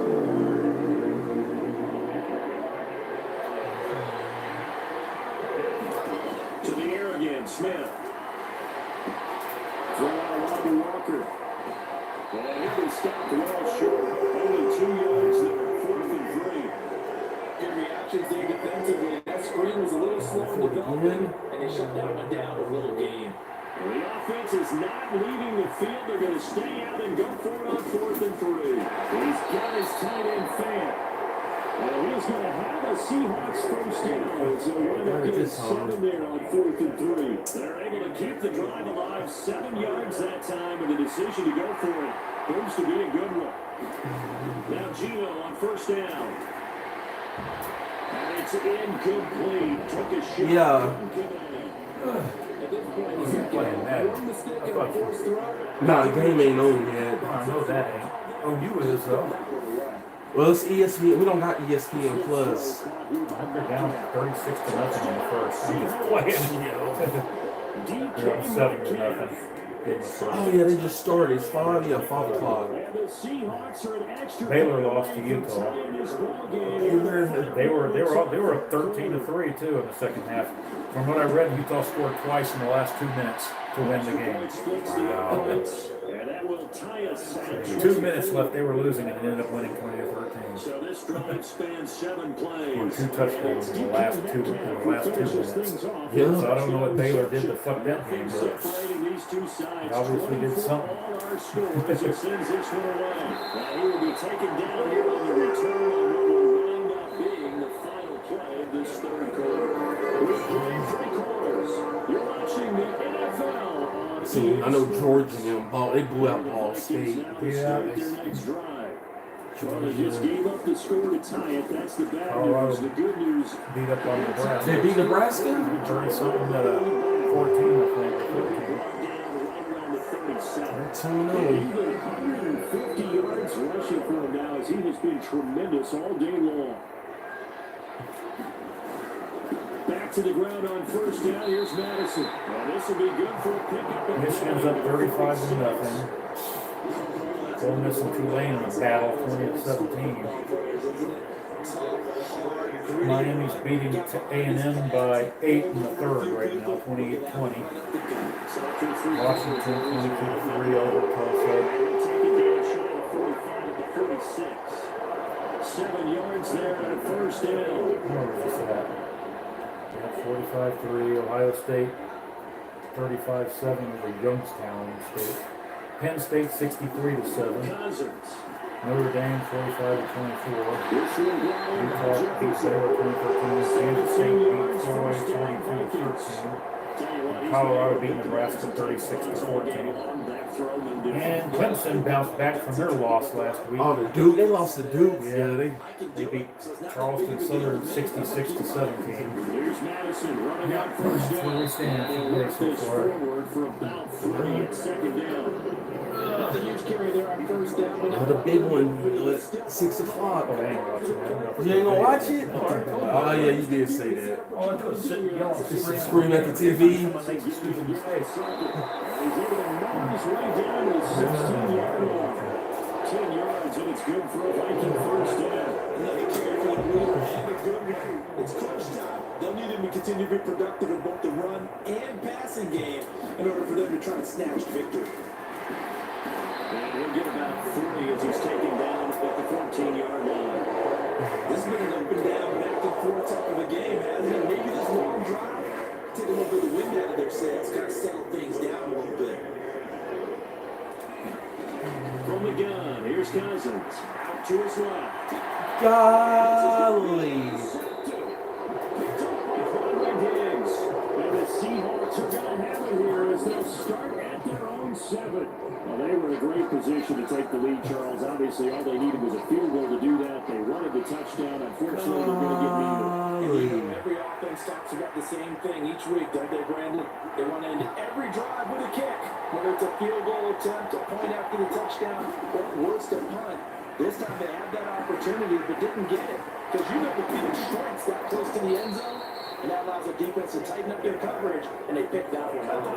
To the air again, Smith. Throw out Robbie Walker. And he was stopped well short. Only 2 yards there. 4th and 3. Good reactions there defensively. That screen was a little slow in development, and they shut that one down a little game. Well, the offense is not leaving the field. They're going to stay out and go for it on 4th and 3. He's got his tight end fan. Well, he's going to have a Seahawks first down. So why not get 7 there on 4th and 3? They're able to keep the drive alive. 7 yards that time, and the decision to go for it proves to be a good one. Now Gino on 1st down. And it's incomplete. Took a shot. Yeah. He's playing that. Nah, the game ain't over yet. I know that ain't. Oh, you is though. Well, it's ESPN. We don't got ESPN Plus. They're down 36-0 in the first. He's playing, you know. They're up 7-0. Oh yeah, they just started. It's 5 o'clock. Baylor lost to Utah. They were up 13-3 too in the second half. From what I read, Utah scored twice in the last 2 minutes to win the game. Wow. 2 minutes left, they were losing and ended up winning 20-13. So this drive spans 7 plays. 2 touchdowns in the last 2 minutes. Yeah. So I don't know what Baylor did to fuck that game, but they obviously did something. He will be taken down here on the return on what will wind up being the final play of this 3rd quarter. We've played 3 quarters. You're watching the NFL. See, I know Georgia and Ball. They blew out Ball State. Yeah. Well, they just gave up the score to tie it. That's the bad Colorado news. The good news. beat up on Nebraska. They beat Nebraska? 30-something to 14, I think. 13. That's how I Even know. 150 yards rushing for him now as he has been tremendous all day long. Back to the ground on 1st down. Here's Madison. Well, this will be good for a pickup. Michigan's up 35-0. Ole Miss and Tulane in a battle, 20-17. Miami's beating A&M by 8 in the 3rd right now, 28-20. Washington 22-3 over Tulsa. 7 yards there at 1st down. Where was that? Yeah, 45-3. Ohio State 35-7 over Youngstown State. Penn State 63-7. Cousins. Notre Dame 45-24. Utah beat Baylor 20-13. Kansas State beat Troy 22-13. Colorado beat Nebraska 36-14. And Clemson bounced back from their loss last week. Oh, the Duke. They lost to Duke. Yeah, they beat Charleston Southern 66-17. Here's Madison running out 1st That's where we down. stand. They'll work this forward for about 3 at 2nd down. The huge carry there on 1st down. Oh, the big one at 6 o'clock. Oh, I ain't watching that. You ain't gonna watch it? Oh yeah, you did say that. All I do is sit and yell and Scream at the TV. He's able to knock his way down to the 16-yard line. 10 yards, and it's good for a Viking 1st down. Another carry for the wheel and a good one. It's clutch time. They'll need him to continue to be productive in both the run and passing game in order for them to try to snatch victory. And he'll get about 3 as he's taken down at the 14-yard line. This has been an up and down, back and forth type of a game, hasn't it? Maybe this long drive take a little bit of the wind out of their sails, kind of settle things down a little bit. From the gun, here's Cousins. Out to his left. Golly. And the Seahawks are going to have it here as they'll start at their own 7. Well, they were in a great position to take the lead, Charles. Obviously, all they needed was a field goal to do that. They wanted the touchdown. Unfortunately, they're going to get needed. Every offense talks about the same thing each week, don't they, Brandon? They want to end every drive with a kick, whether it's a field goal attempt, a point after the touchdown, or worse, a punt. This time they had that opportunity, but didn't get it. Because you know the field strikes that close to the end zone, and that allows the defense to tighten up their coverage, and they pick that one out.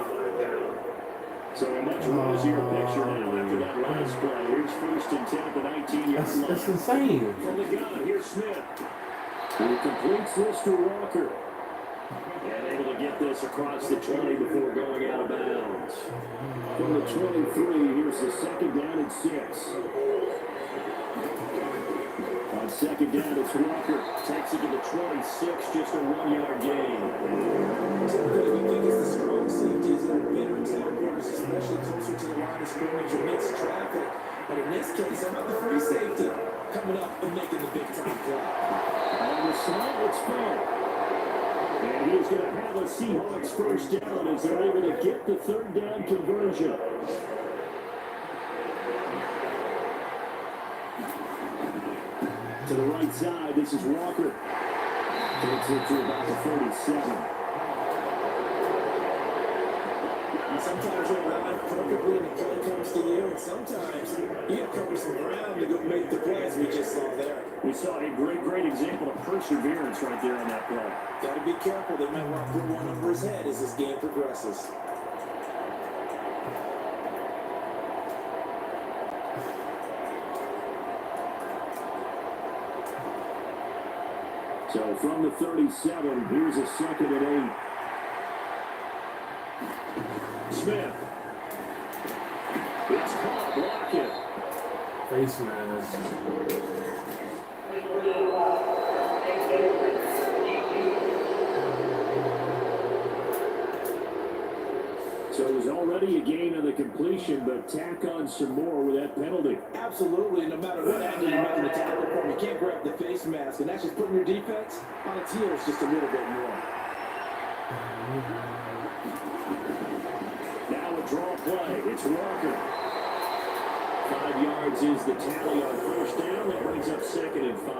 So a much rosier picture now after that last play. Here's 1st and 10 at the 19-yard line. That's insane. From the gun, here's Smith. He completes this to Walker. And able to get this across the 20 before going out of bounds. From the 23, here's the 2nd down and 6. On 2nd down, it's Walker. Takes it to the 26, just a 1-yard gain. Typically, we think it's the strong safeties that are better attack runners, especially closer to the line of scrimmage amidst traffic. But in this case, I'm not the free safety coming up and making the big-time play. On the side, it's fair. And he's going to have a Seahawks 1st down as they're able to get the 3rd down conversion. To the right side, this is Walker. Takes it to about the 47. And sometimes you're aligned perfectly when the play comes to you, and sometimes you have to cover some ground to go make the plays we just saw there. We saw a great example of perseverance right there on that play. Got to be careful. They might want to put one over his head as this game progresses. So from the 37, here's a 2nd and 8. Smith. It's caught. Block it. Face mask. So it was already a gain on the completion, but tack on some more with that penalty. Absolutely. No matter what angle you make in the tackle from, you can't grab the face mask, and that's just putting your defense on its heels just a little bit more. Now a draw play. It's Walker. 5 yards is the tally on 1st down. That brings up 2nd and 5.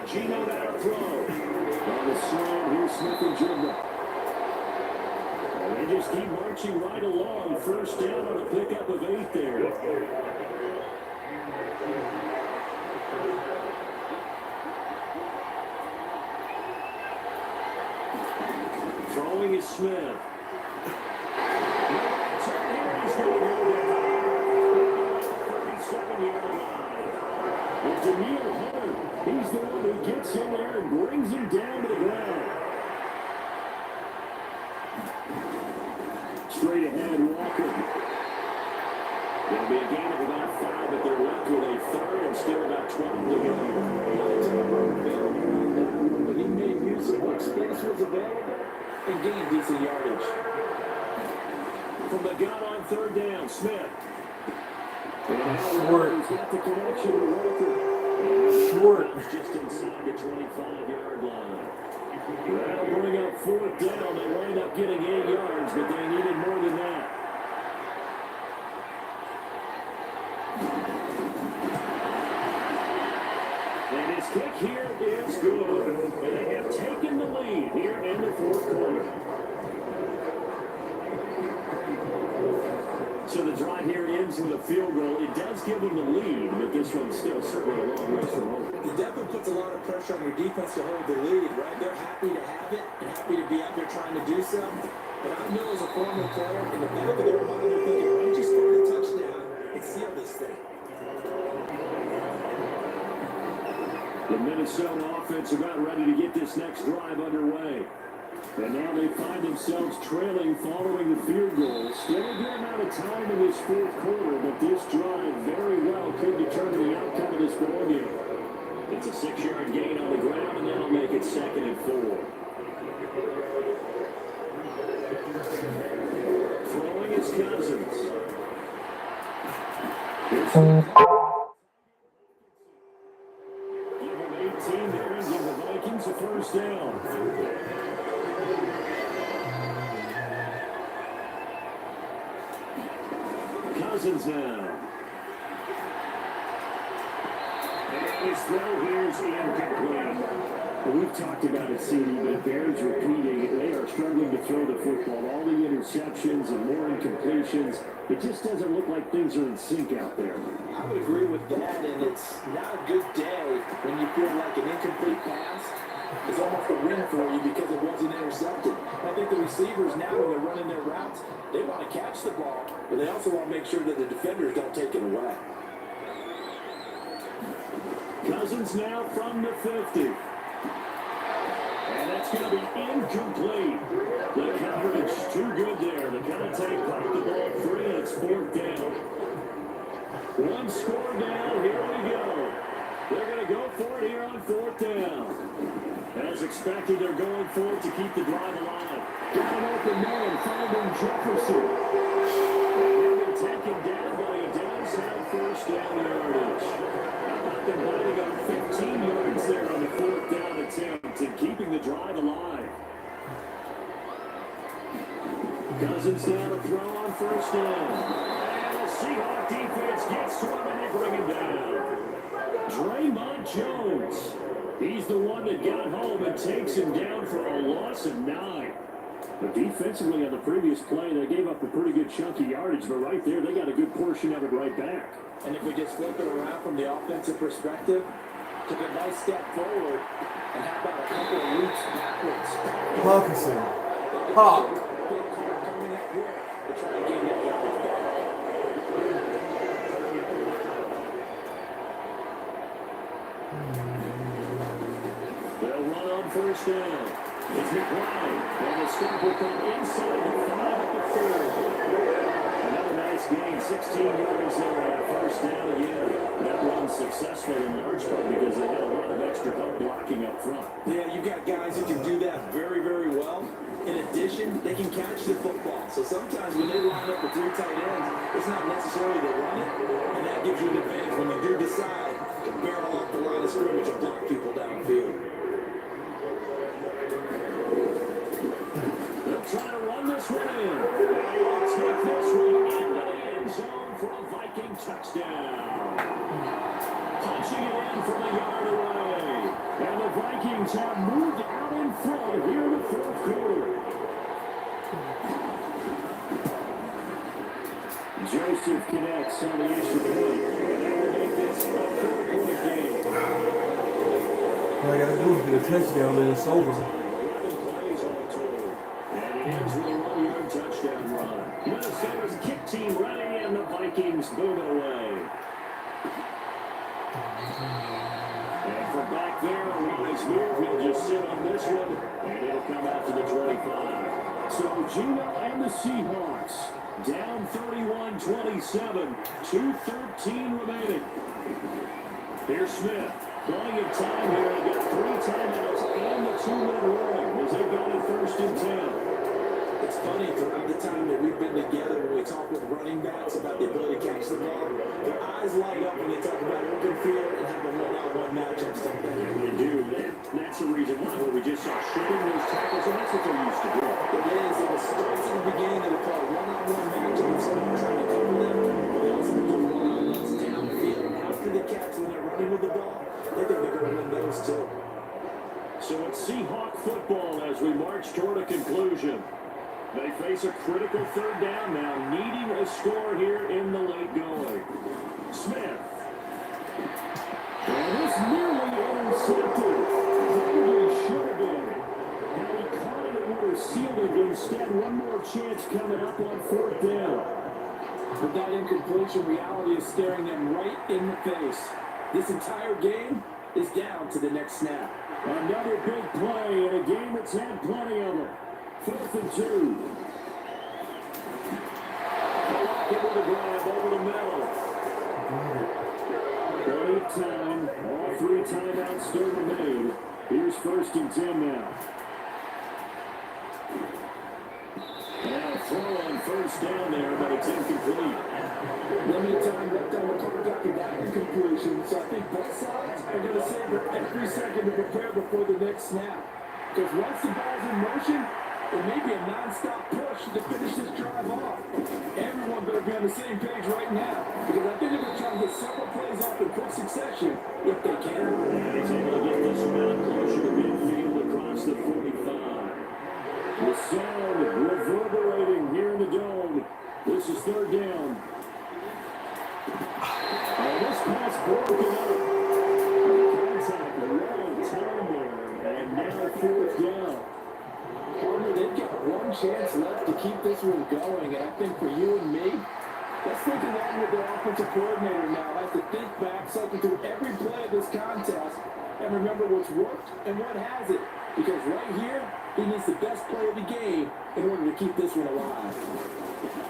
Gino now throw. On the slam, here's Smith and Jigba. And they just keep marching right along. 1st down on a pickup of 8 there. Throwing is Smith. He's going to go down. 37-yard line. And Daniil Hunter, he's the one who gets in there and brings him down to the ground. Straight ahead, Walker. It'll be a gain of about 5, but they're left with a 3rd and still about 12 to go. But he made use of what space was available and gained decent yardage. From the gun on 3rd down, Smith. Short. He's got the connection to Walker. Short. Just inside the 25-yard line. That'll bring up 4th down. They wind up getting 8 yards, but they needed more than that. And his kick here is good. And they have taken the lead here in the 4th quarter. So the drive here ends with a field goal. It does give them the lead, but this one's still certainly a long way from home. It definitely puts a lot of pressure on your defense to hold the lead, right? They're happy to have it and happy to be out there trying to do something. But I know as a former player, in the back of their mind, they're thinking, why don't you score a touchdown and seal this thing? The Minnesota offense about ready to get this next drive underway. And now they find themselves trailing following the field goal. Still a good amount of time in this 4th quarter, but this drive very well could determine the outcome of this ball game. It's a 6-yard gain on the ground, and that'll make it 2nd and 4. Throwing is Cousins. Give him 18 there and give the Vikings a 1st down. Cousins now. And his throw here is incomplete. Well, we've talked about it, CD, but it bears repeating. They are struggling to throw the football. All the interceptions and more incompletions. It just doesn't look like things are in sync out there. I would agree with that, and it's not a good day when you feel like an incomplete pass is almost a win for you because it wasn't intercepted. I think the receivers now, when they're running their routes, they want to catch the ball, but they also want to make sure that the defenders don't take it away. Cousins now from the 50. And that's going to be incomplete. The coverage too good there. The contact popped the ball free, and it's 4th down. One score down. Here we go. They're going to go for it here on 4th down. As expected, they're going for it to keep the drive alive. Got an open man, finding Jefferson. He'll be taken down, but he does have 1st down yardage. They're lining up 15 yards there on the 4th down attempt and keeping the drive alive. Cousins now to throw on 1st down. And the Seahawks defense gets to him and they bring him down. Draymond Jones. He's the one that got home and takes him down for a loss of 9. But defensively on the previous play, they gave up a pretty good chunky yardage, but right there, they got a good portion of it right back. And if we just flip it around from the offensive perspective, took a nice step forward, and how about a couple of loops backwards? Hawkinson. Hawk. Coming up here to try and gain that yardage back. They'll run on 1st down. It's McBride, and the stop will come inside the 5 at the 4. Another nice gain, 16 yards there on 1st down again. That run successful in large part because they had a lot of extra help blocking up front. Yeah, you got guys who can do that very, very well. In addition, they can catch the football. So sometimes when they line up with 3 tight ends, it's not necessarily to run it, and that gives you an advantage when you do decide to barrel off the line of scrimmage and block people downfield. Trying to run this one in. Let's take this one into the end zone for a Viking touchdown. Punching it in from a yard away. And the Vikings have moved out in front here in the 4th quarter. Joseph connects on the extra point. And they will make this a 4-point game. All I gotta do is get a touchdown and it's over. Ends with a 1-yard touchdown run. Minnesota's kick team ready, and the Vikings boot away. And from back there, Wise here will just sit on this one, and it'll come out to the 25. So Gino and the Seahawks down 31-27, 2:13 remaining. Here's Smith. Plenty of time here. They got 3 timeouts and the 2-minute warning as they got it 1st and 10. It's funny, throughout the time that we've been together, when we talk with running backs about the ability to catch the ball, their eyes light up when they talk about open field and have a one-on-one matchups. They do. That's the reason why we just saw shooting those tackles, and that's what they're used to doing. It is. It was starts at the beginning of the call one-on-one matchups, trying to cover them. They also do one-on-ones downfield after the catch when they're running with the ball. They think they're going to win those too. So it's Seahawk football as we march toward a conclusion. They face a critical 3rd down now, needing a score here in the late going. Smith. And this nearly intercepted. Probably should have been. Now he caught it, it would have sealed it. Instead, one more chance coming up on 4th down. But that incompletion reality is staring them right in the face. This entire game is down to the next snap. Another big play in a game that's had plenty of them. 4th and 2. Give it a grab over the middle. Plenty of time. All 3 timeouts still remain. Here's 1st and 10 now. Now throw on 1st down there, but it's incomplete. Limited time left on the clock after that incompletion, so I think both sides are going to savor every second to prepare before the next snap. Because once the ball's in motion, it may be a non-stop push to finish this drive off. Everyone better be on the same page right now, because I think they're going to try to get several plays off in quick succession if they can. He's able to get this one out closer to midfield across the 45. The sound reverberating here in the dome. This is 3rd down. And this pass broken up. Contact, long time there, and now keep this one going. And I think for you and me, let's think along with the offensive coordinator now. Has to think back, cycle through every play of this contest, and remember what's worked and what hasn't. Because right here, he needs the best play of the game in order to keep this one alive.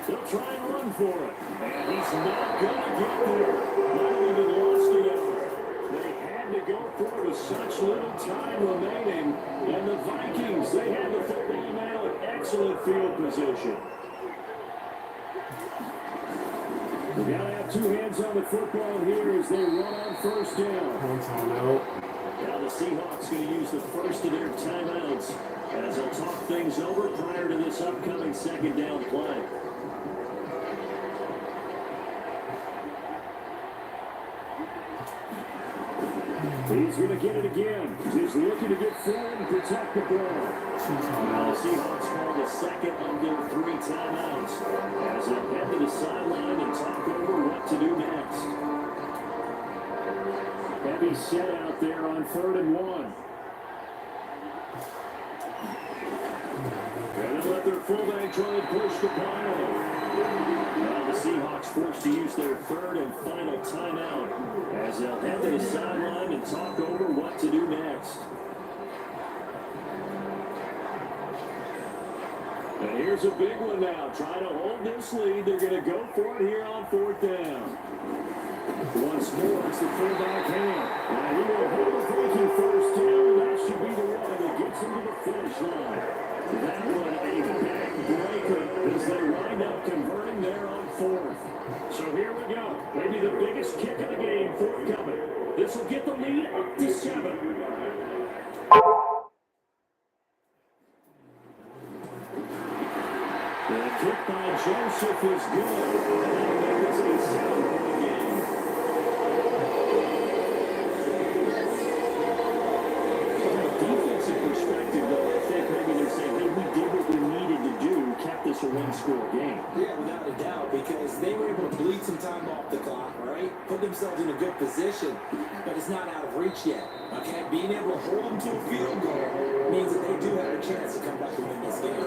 They'll try and run for it. And he's not going to get there. Not even lost it ever. They had to go for it with such little time remaining. And the Vikings, they had the football now in excellent field position. We got to have two hands on the football here as they run on first down. One timeout. Now the Seahawks going to use the first of their timeouts as they'll talk things over prior to this upcoming second down play. He's going to get it again. He's looking to get forward and protect the ball. Now the Seahawks call the second of their 3 timeouts as they'll head to the sideline and talk over what to do next. Heavy set out there on 3rd and 1. And they let their fullback try and push the pile. Now the Seahawks forced to use their 3rd and final timeout as they'll head to the sideline and talk over what to do next. And here's a big one now. Trying to hold this lead. They're going to go for it here on 4th down. Once more, it's the fullback hand. And he will hold the Viking first down. That should be the one that gets him to the finish line. That one a back-breaker as they wind up converting there on 4th. So here we go. Maybe the biggest kick of the game forthcoming. This will get the lead up to 7. The kick by Joseph is good. And that makes it a 7-point game. From a defensive perspective, though, I think maybe they're saying, hey, we did what we needed to do, kept this a 1-score game. Yeah, without a doubt, because they were able to bleed some time off the clock, right? Put themselves in a good position, but it's not out of reach yet, okay? Being able to hold them to a field goal means that they do have a chance to come back and win this game.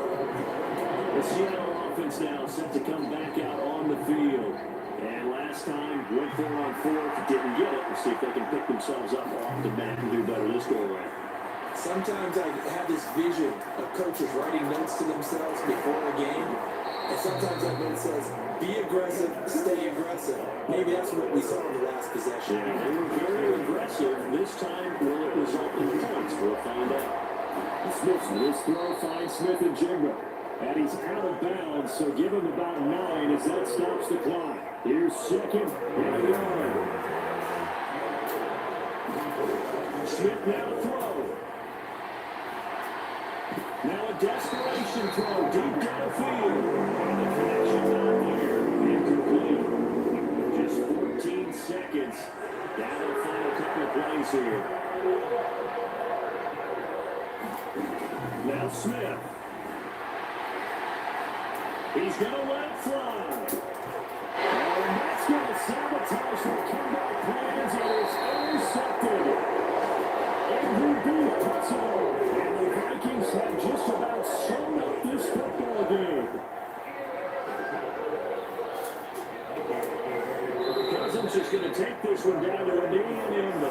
The Seattle offense now set to come back out on the field. And last time, went for it on 4th, didn't get it. We'll see if they can pick themselves up off the mat and do better this go around. Sometimes I have this vision of coaches writing notes to themselves before a game. And sometimes that note says, be aggressive, stay aggressive. Maybe that's what we saw in the last possession. Yeah, they were very aggressive. This time, will it result in points? We'll find out. Smith, this throw finds Smith and Jigba. And he's out of bounds, so give him about 9 as that stops the clock. Here's 2nd and a yard. Smith now to throw. Now a desperation throw deep downfield. And the connection not there. Incomplete. Just 14 seconds. Down to the final couple of plays here. Now Smith. He's going to let it fly. And that's going to sabotage their comeback plans, and it's intercepted. Andrew Booth puts it on. And the Vikings have just about sewn up this football game. Cousins is going to take this one down to a knee and end.